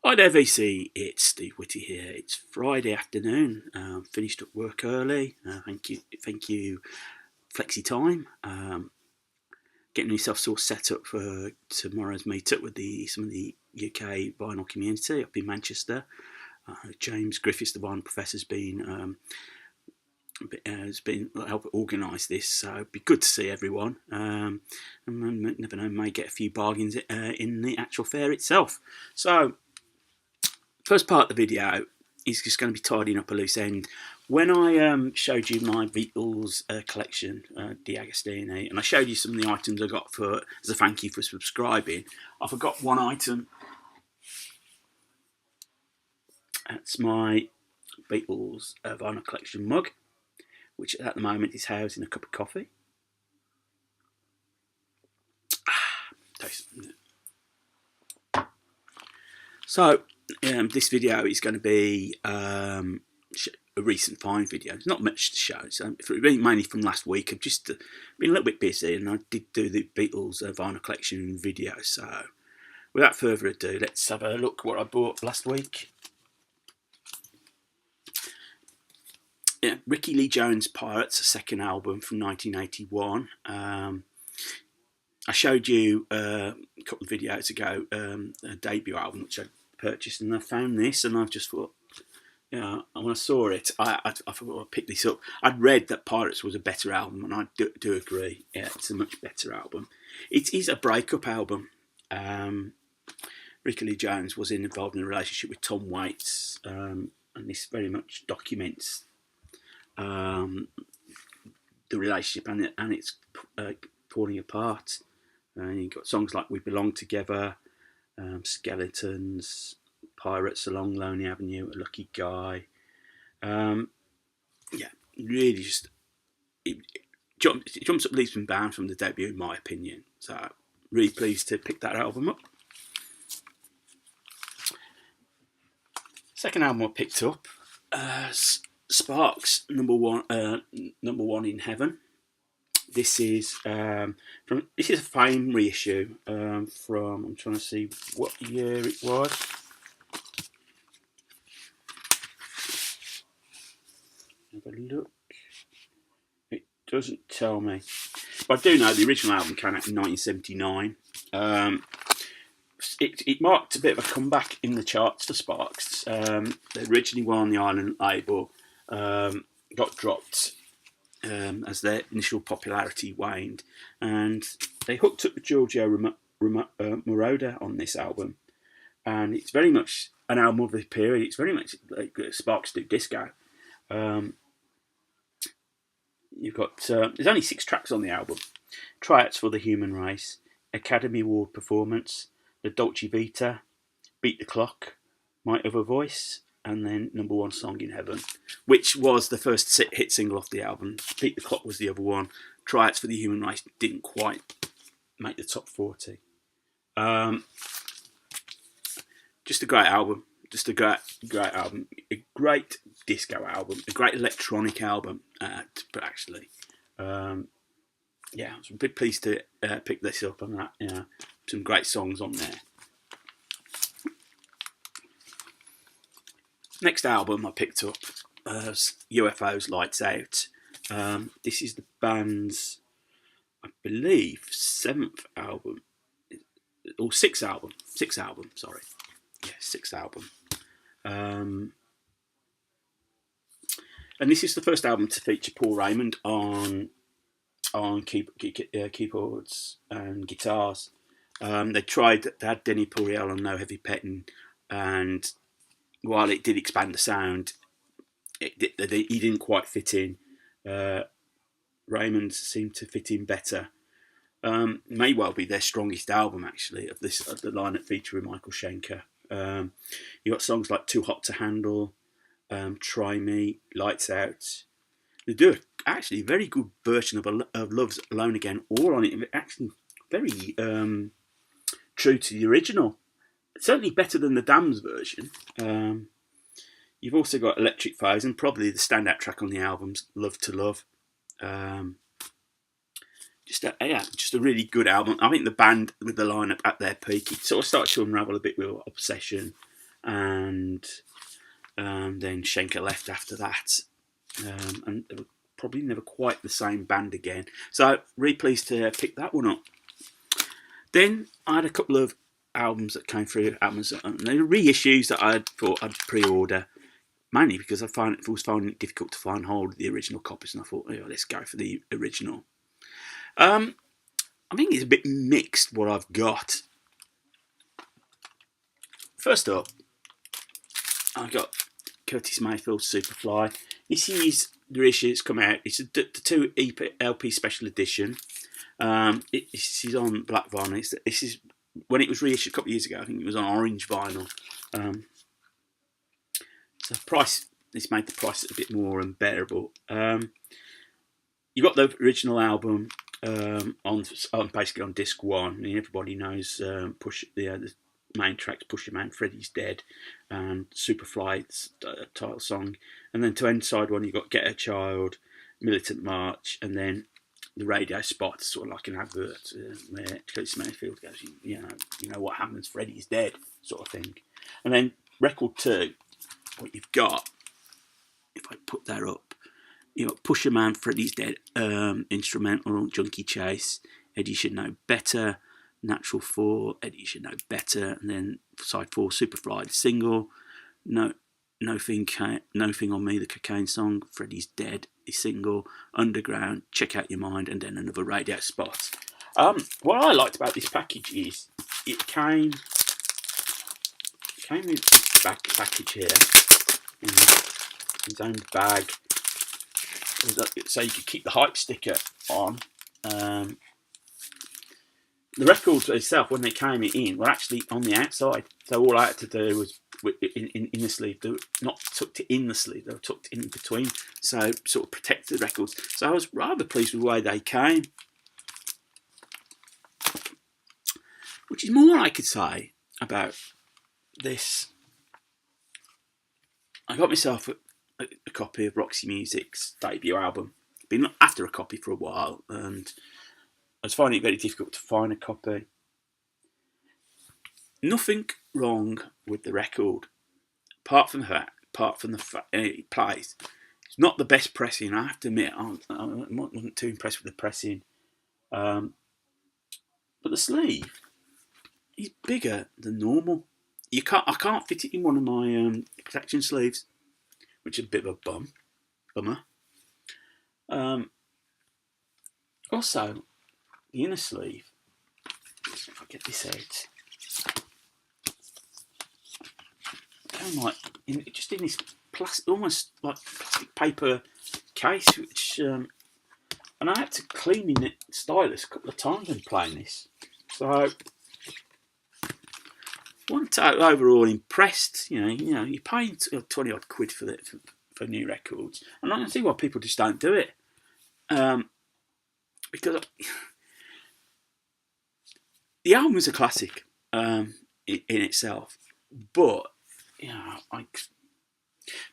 Hi there, VC. It's Steve Whitty here. It's Friday afternoon. Finished up work early. Thank you, Flexi Time. Getting myself sort of set up for tomorrow's meetup with some of the UK vinyl community up in Manchester. James Griffiths, the vinyl professor, has been helped organise this, so it'd be good to see everyone. And never know, may get a few bargains in the actual fair itself. So first part of the video is just going to be tidying up a loose end. When I showed you my Beatles collection, Di Agostini, and I showed you some of the items I got for as a thank you for subscribing, I forgot one item. That's my Beatles vinyl collection mug, which at the moment is housed in a cup of coffee. So this video is going to be a recent find video. There's not much to show. So mainly from last week. I've just been a little bit busy, and I did do the Beatles vinyl collection video. So without further ado, let's have a look what I bought last week. Yeah, Ricky Lee Jones' Pirates, a second album from 1981. I showed you a couple of videos ago a debut album which I purchased, and I found this, and I've just thought, when I saw it, I thought I'd pick this up. I'd read that Pirates was a better album, and I do agree. Yeah, it's a much better album. It is a breakup album. Ricky Lee Jones was involved in a relationship with Tom Waits, and this very much documents the relationship and its falling apart. You've got songs like We Belong Together, Skeletons, Pirates Along Lonely Avenue, A Lucky Guy. Really just it jumps up leaps and bounds from the debut, in my opinion. So really pleased to pick that album up. Second album I picked up, Sparks, number one in Heaven. This is a Fame reissue from, I'm trying to see what year it was. Have a look. It doesn't tell me, but I do know the original album came out in 1979. It marked a bit of a comeback in the charts for Sparks. They originally were on the Island label, got dropped as their initial popularity waned, and they hooked up with Giorgio Moroder on this album, and it's very much an album of the period. It's very much like Sparks do disco. You've got there's only 6 tracks on the album: Tryouts for the Human Race, Academy Award Performance, The Dolce Vita, Beat the Clock, My Other Voice, and then Number One Song in Heaven, which was the first hit single off the album. Beat the Clock was the other one. Tryouts for the Human Race didn't quite make the top 40. Just a great album. Just a great album. A great disco album. A great electronic album, but actually. I was a bit pleased to pick this up on that. Some great songs on there. Next album I picked up UFO's Lights Out. This is the band's, I believe, 7th album. Or 6th album. 6th album, sorry. Yeah, 6th album. And this is the first album to feature Paul Raymond on keyboards and guitars. They had Denny Puriel on No Heavy Petting, and while it did expand the sound, he didn't quite fit in. Raymond seemed to fit in better. May well be their strongest album, actually, of the lineup featuring Michael Schenker. You got songs like Too Hot to Handle, Try Me, Lights Out. They do actually a very good version of Love's Alone Again, all on it. Actually, very true to the original. Certainly better than the Damned version. You've also got Electric Fires, and probably the standout track on the album's Love to Love. Just a really good album. I think the band with the lineup at their peak, it sort of started to unravel a bit with Obsession, and then Schenker left after that, and they were probably never quite the same band again. So really pleased to pick that one up. Then I had a couple of albums that came through Amazon, and they were reissues that I thought I'd pre-order, mainly because I was finding it difficult to find hold of the original copies, and I thought, let's go for the original. I think it's a bit mixed what I've got. First up, I got Curtis Mayfield Superfly. This is the reissue that's come out. It's the 2 LP special edition. This is on black vinyl. This is when it was reissued a couple of years ago. I think it was on orange vinyl. So price. This made the price a bit more unbearable. You got the original album on basically on disc 1, and everybody knows the main tracks, Push Your Man, Freddy's Dead, and Superfly's title song. And then to end side 1, you got Get a Child, Militant March, and then the radio spot, sort of like an advert where Curtis Mayfield goes, you know what happens, Freddy's dead, sort of thing. And then record 2, what you've got, if I put that up, you got Push Your Man, Freddy's Dead, instrumental, Junkie Chase, Eddie Should Know Better, Natural 4, Eddie Should Know Better, and then side 4, Superfly, the single, Nothing on Me, the cocaine song, Freddy's Dead, the single, Underground, Check Out Your Mind, and then another radio spot. What I liked about this package is it came with this package here in its own bag, so you could keep the hype sticker on. The records itself, when they came in, were actually on the outside. So all I had to do was in the sleeve. They were not tucked in the sleeve; they were tucked in between, so sort of protect the records. So I was rather pleased with the way they came. Which is more I could say about this. I got myself a copy of Roxy Music's debut album. Been after a copy for a while, and I was finding it very difficult to find a copy. Nothing wrong with the record, apart from the fact it plays. It's not the best pressing. I have to admit, I wasn't too impressed with the pressing. But the sleeve is bigger than normal. I can't fit it in one of my protection sleeves, which is a bit of a bummer. Also, the inner sleeve, if I get this out, just in this almost like plastic paper case, which and I had to clean in it stylus a couple of times when playing this. So wasn't overall impressed. You're paying 20 odd quid for new records, and I can see why people just don't do it. Because the album is a classic in itself, but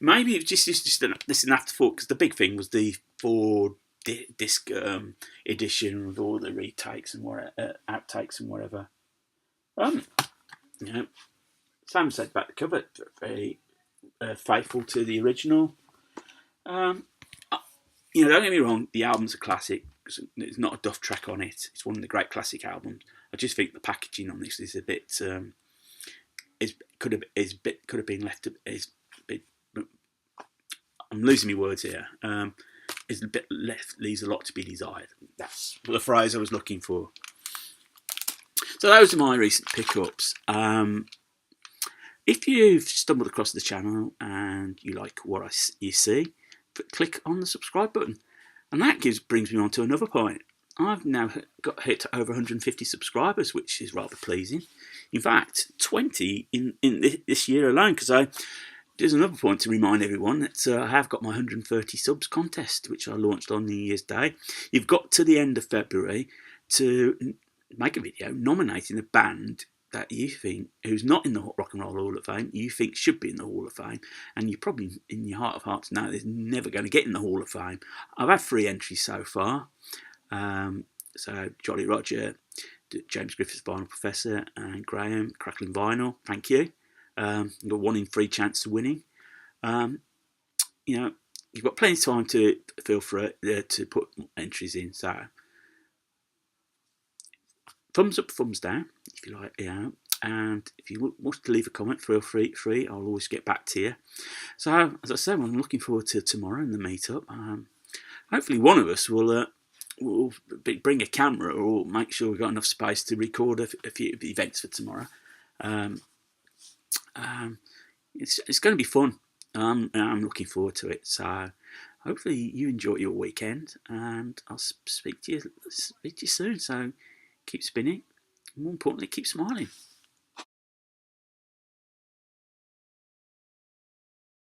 maybe it's just an afterthought, because the big thing was the 4-disc edition with all the retakes and outtakes and whatever. Sam said about the cover, very faithful to the original. Don't get me wrong, the album's a classic. There's not a duff track on it. It's one of the great classic albums. I just think the packaging on this is a bit could have been left is a bit. I'm losing my words here. Is a bit leaves a lot to be desired. That's the phrase I was looking for. So those are my recent pickups. If you've stumbled across the channel and you like what you see, click on the subscribe button. And that brings me on to another point. I've now got hit over 150 subscribers, which is rather pleasing. In fact, 20 in this year alone, because there's another point to remind everyone that I have got my 130 subs contest, which I launched on New Year's Day. You've got to the end of February to make a video nominating a band that you think, who's not in the Rock and Roll Hall of Fame, you think should be in the Hall of Fame, and you probably in your heart of hearts know they're never going to get in the Hall of Fame. I've had 3 entries so far. So Jolly Roger, James Griffiths Vinyl Professor, and Graham Crackling Vinyl, thank you. You've got 1 in 3 chance of winning. You know, you've got plenty of time to feel free to put entries in. So, thumbs up, thumbs down if you like. And if you want to leave a comment, feel free. I'll always get back to you. So, as I said, I'm looking forward to tomorrow and the meetup. Hopefully, one of us will bring a camera or make sure we've got enough space to record a few events for tomorrow. It's going to be fun. I'm looking forward to it. So hopefully you enjoy your weekend, and I'll speak to you soon. So keep spinning. More importantly, keep smiling.